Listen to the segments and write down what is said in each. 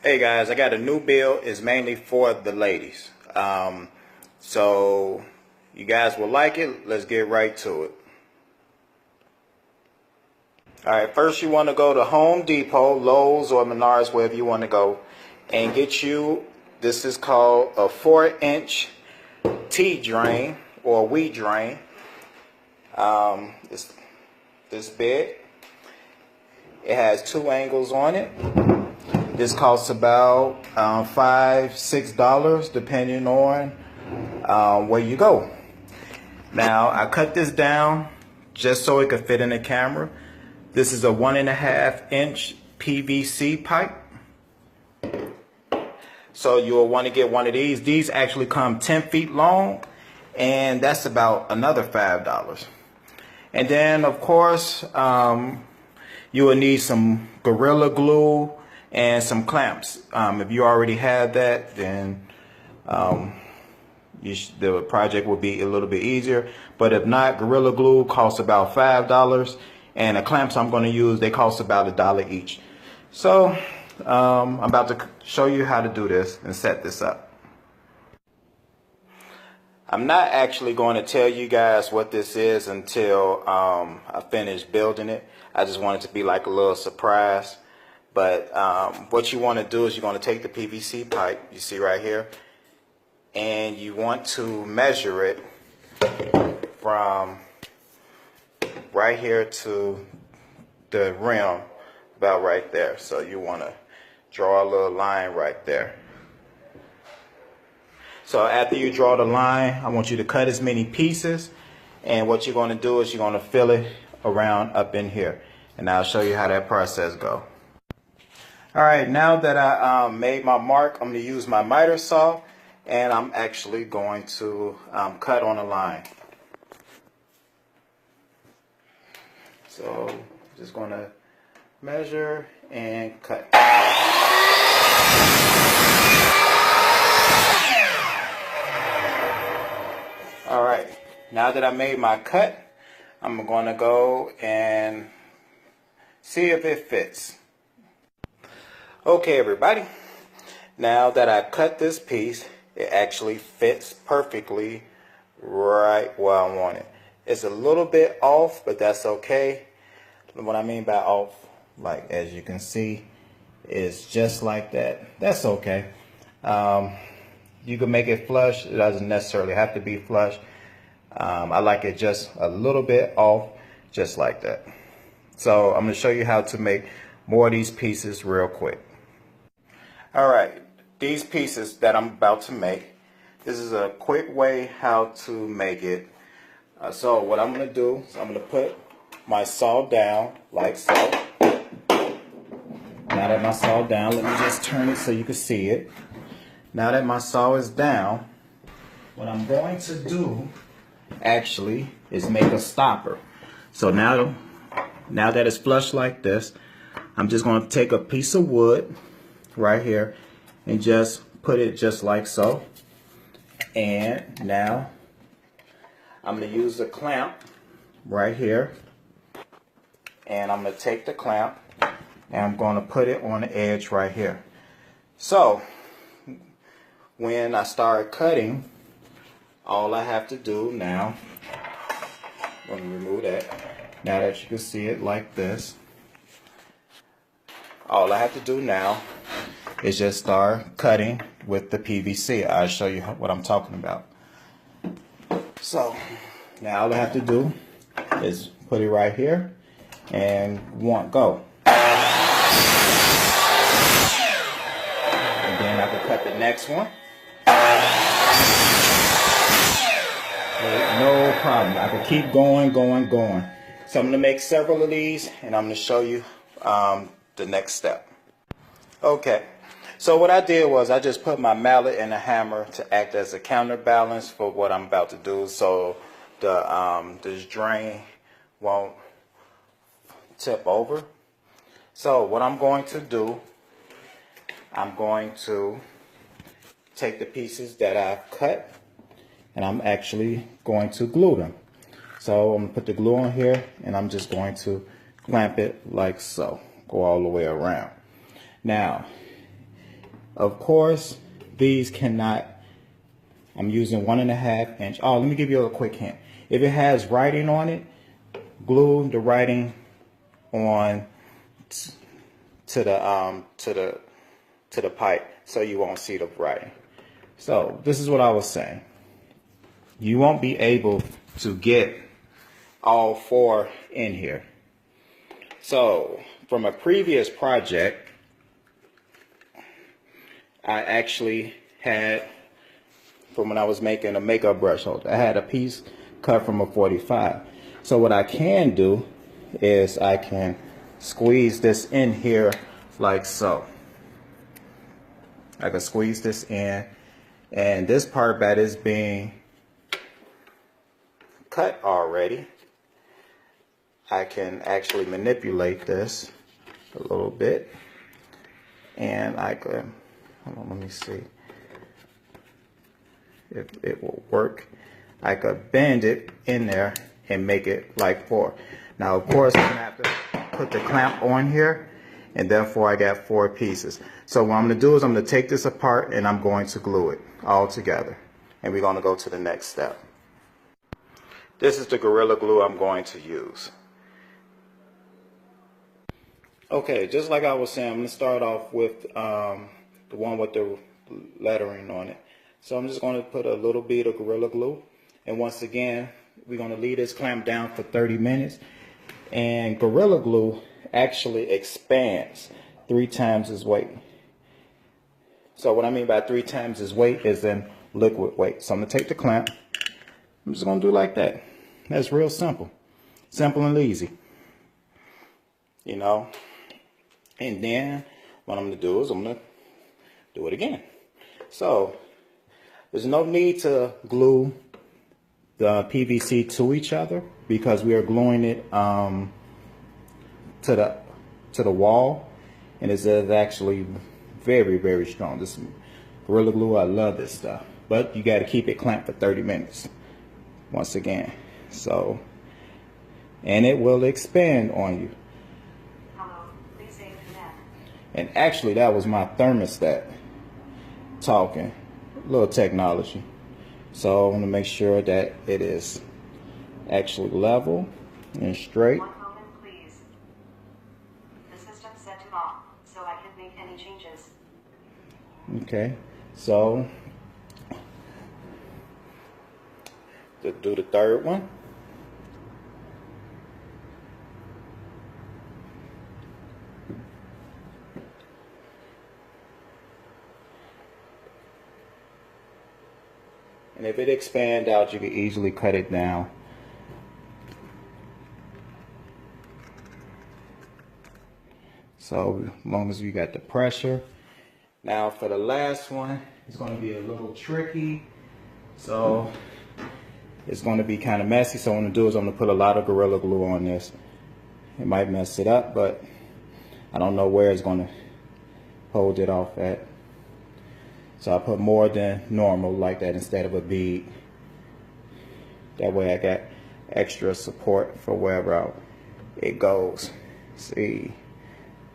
Hey guys, I got a new build. It's mainly for the ladies. So you guys will like it. Let's get right to it. Alright, first you want to go to Home Depot, Lowe's, or Menards, wherever you want to go, and get you, this is called a 4-inch T-drain or weed drain. It's this big. It has 2 angles on it. This costs about $5–6 depending on where you go. Now I cut this down just so it could fit in the camera. This is a 1.5-inch PVC pipe. So you'll want to get one of these. These actually come 10 feet long, and that's about another $5. And then of course you will need some Gorilla Glue and some clamps. If you already have that, then the project will be a little bit easier. But if not, Gorilla Glue costs about $5, and the clamps I'm going to use, they cost about $1 each. So I'm about to show you how to do this and set this up. I'm not actually going to tell you guys what this is until I finish building it. I just want it to be like a little surprise. But what you want to do is you're going to take the PVC pipe you see right here, and you want to measure it from right here to the rim, about right there. So you want to draw a little line right there. So after you draw the line, I want you to cut as many pieces, and what you're going to do is you're going to fill it around up in here, and I'll show you how that process goes. Alright, now that I made my mark, I'm going to use my miter saw, and I'm actually going to cut on a line. So just going to measure and cut. Alright, now that I made my cut, I'm going to go and see if it fits. Okay everybody, now that I cut this piece, it actually fits perfectly right where I want it. It's a little bit off, but that's okay. What I mean by off, like as you can see, is just like that. That's okay. You can make it flush. It doesn't necessarily have to be flush. I like it just a little bit off, just like that. So I'm going to show you how to make more of these pieces real quick. Alright, these pieces that I'm about to make, this is a quick way how to make it. So what I'm going to do is I'm going to put my saw down like so. Now that my saw down, let me just turn it so you can see it. Now that my saw is down, what I'm going to do actually is make a stopper. So now that it's flush like this, I'm just going to take a piece of wood right here and just put it just like so. And now I'm going to use the clamp right here, and I'm going to take the clamp and I'm going to put it on the edge right here. So when I start cutting, all I have to do now, I'm going to remove that. Now that you can see it like this, all I have to do now is just start cutting with the PVC. I'll show you what I'm talking about. So now all I have to do is put it right here and go. And then I can cut the next one. No problem. I can keep going. So I'm going to make several of these, and I'm going to show you the next step. Okay, so what I did was I just put my mallet and a hammer to act as a counterbalance for what I'm about to do, so this drain won't tip over. So what I'm going to do, I'm going to take the pieces that I've cut, and I'm actually going to glue them. So I'm going to put the glue on here, and I'm just going to clamp it like so. Go all the way around. Now, Of course, these cannot, I'm using 1.5 inch. Oh, let me give you a quick hint. If it has writing on it, glue the writing on to the pipe so you won't see the writing. So this is what I was saying. You won't be able to get all 4 in here. So from a previous project, I actually had, from when I was making a makeup brush holder, I had a piece cut from a 45. So what I can do is I can squeeze this in here like so. I can squeeze this in, and this part that is being cut already, I can actually manipulate this a little bit, and I could, hold on, let me see if it will work. I could bend it in there and make it like 4. Now, of course, I'm gonna have to put the clamp on here, and therefore I got 4 pieces. So what I'm gonna do is I'm gonna take this apart and I'm going to glue it all together, and we're gonna go to the next step. This is the Gorilla Glue I'm going to use. Okay, just like I was saying, I'm gonna start off with the one with the lettering on it. So I'm just going to put a little bit of Gorilla Glue, and once again we're going to leave this clamp down for 30 minutes. And Gorilla Glue actually expands 3 times its weight. So what I mean by 3 times its weight is in liquid weight. So I'm going to take the clamp, I'm just going to do like that. That's real simple. Simple and easy. You know? And then what I'm going to do is I'm going to do it again. So there's no need to glue the PVC to each other because we are gluing it to the wall, and it's actually very, very strong. This Gorilla Glue, I love this stuff, but you got to keep it clamped for 30 minutes once again. So, and it will expand on you. Hello, please say that. And actually, that was my thermostat talking. Little technology. So I want to make sure that it is actually level and straight. 1 moment, please. The system's set to off, so I can't make any changes. Okay, so to do the third one. And if it expands out, you can easily cut it down. So as long as you got the pressure. Now for the last one, it's going to be a little tricky. So it's going to be kind of messy. So what I'm going to do is I'm going to put a lot of Gorilla Glue on this. It might mess it up, but I don't know where it's going to hold it off at. So I put more than normal like that instead of a bead. That way I got extra support for wherever it goes. See,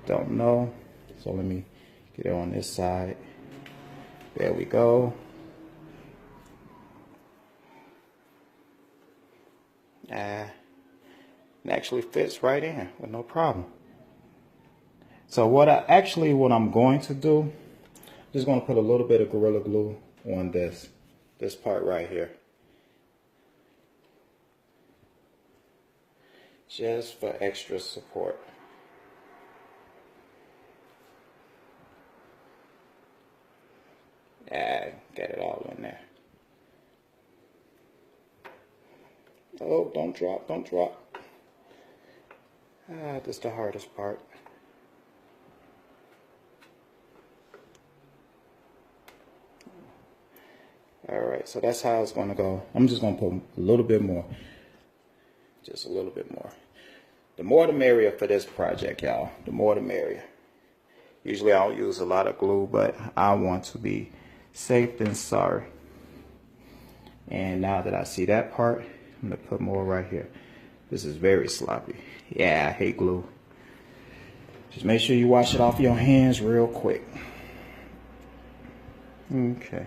don't know. So let me get it on this side. There we go. It actually fits right in with no problem. So what I'm going to do, just going to put a little bit of Gorilla Glue on this part right here, just for extra support. Get it all in there. Oh, don't drop, don't drop. This is the hardest part. Alright, so that's how it's going to go. I'm just going to put a little bit more. Just a little bit more. The more the merrier for this project, y'all. The more the merrier. Usually I don't use a lot of glue, but I want to be safe than sorry. And now that I see that part, I'm going to put more right here. This is very sloppy. Yeah, I hate glue. Just make sure you wash it off your hands real quick. Okay,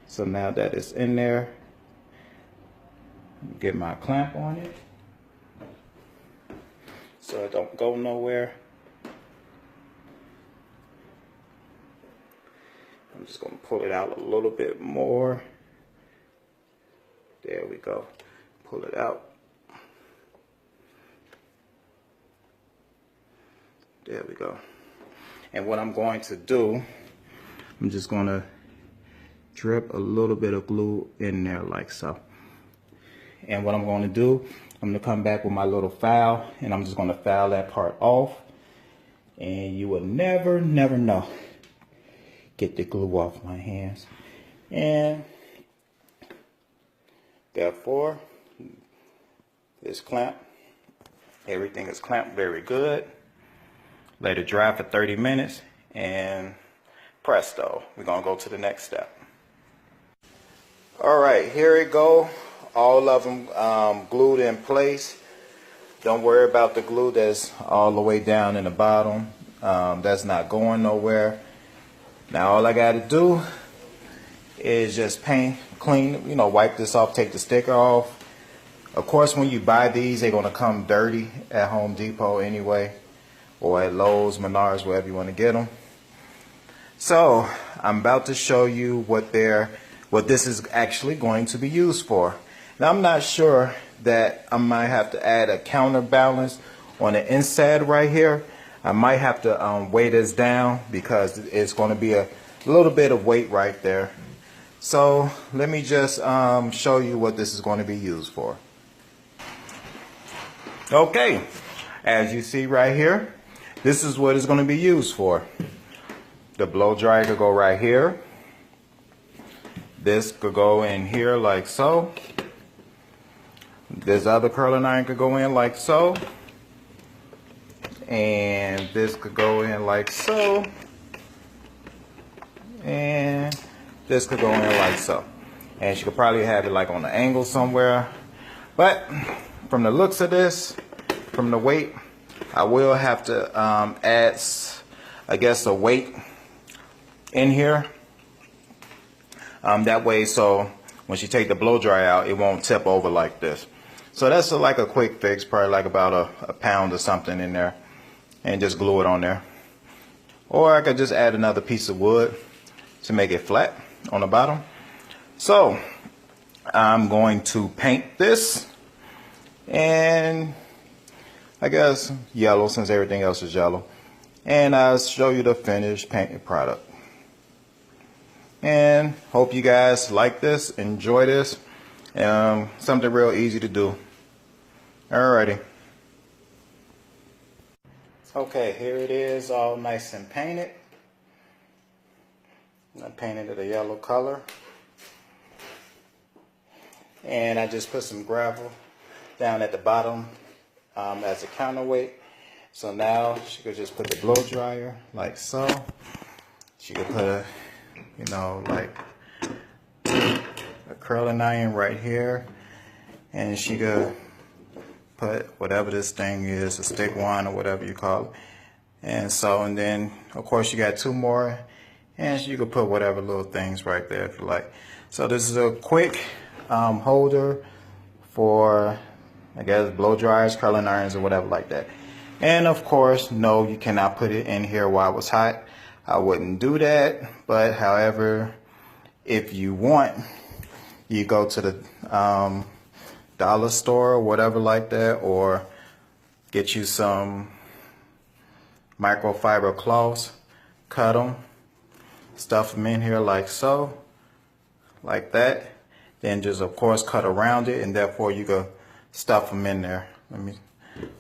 so now that it's in there, get my clamp on it so it don't go nowhere. I'm just going to pull it out a little bit more. There we go. Pull it out. There we go. And what I'm going to do, I'm just going to drip a little bit of glue in there like so. And what I'm going to do, I'm going to come back with my little file, and I'm just going to file that part off. And you will never know. Get the glue off my hands. And therefore, this clamp, everything is clamped very good. Let it dry for 30 minutes and presto, we're gonna go to the next step. All right, here it go. All of them glued in place. Don't worry about the glue that's all the way down in the bottom. That's not going nowhere. Now all I got to do is just paint, clean, you know, wipe this off, take the sticker off. Of course, when you buy these, they're going to come dirty at Home Depot anyway, or at Lowe's, Menards, wherever you want to get them. So I'm about to show you what this is actually going to be used for. Now I'm not sure that I might have to add a counterbalance on the inside right here. I might have to weigh this down because it's going to be a little bit of weight right there. So let me just show you what this is going to be used for. Okay, as you see right here, this is what it's going to be used for. The blow dryer could go right here. This could go in here like so. This other curling iron could go in like so. And this could go in like so. And this could go in like so. And she could probably have it like on an angle somewhere. But from the looks of this, from the weight, I will have to add, I guess, a weight in here. That way, so when she take the blow dry out, it won't tip over like this. So that's like a quick fix, probably like about a pound or something in there, and just glue it on there. Or I could just add another piece of wood to make it flat on the bottom. So I'm going to paint this, and I guess yellow, since everything else is yellow, and I'll show you the finished painted product. And hope you guys like this, enjoy this. Something real easy to do. Alrighty. Okay, here it is, all nice and painted. I painted it a yellow color. And I just put some gravel down at the bottom as a counterweight. So now she could just put the blow dryer like so. She could put a, you know, like a curling iron right here, and she could put whatever this thing is, a stick wand or whatever you call it. And so, and then of course you got two more, and you could put whatever little things right there if you like. So this is a quick holder for, I guess, blow dryers, curling irons, or whatever like that. And of course, no, you cannot put it in here while it's hot. I wouldn't do that, but however, if you want, you go to the dollar store or whatever like that, or get you some microfiber cloths, cut them, stuff them in here like so, like that. Then just of course cut around it, and therefore you go stuff them in there. Let me,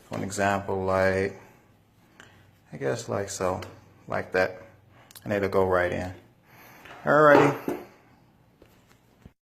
for an example, like, I guess like so, like that. And it'll go right in. Alrighty.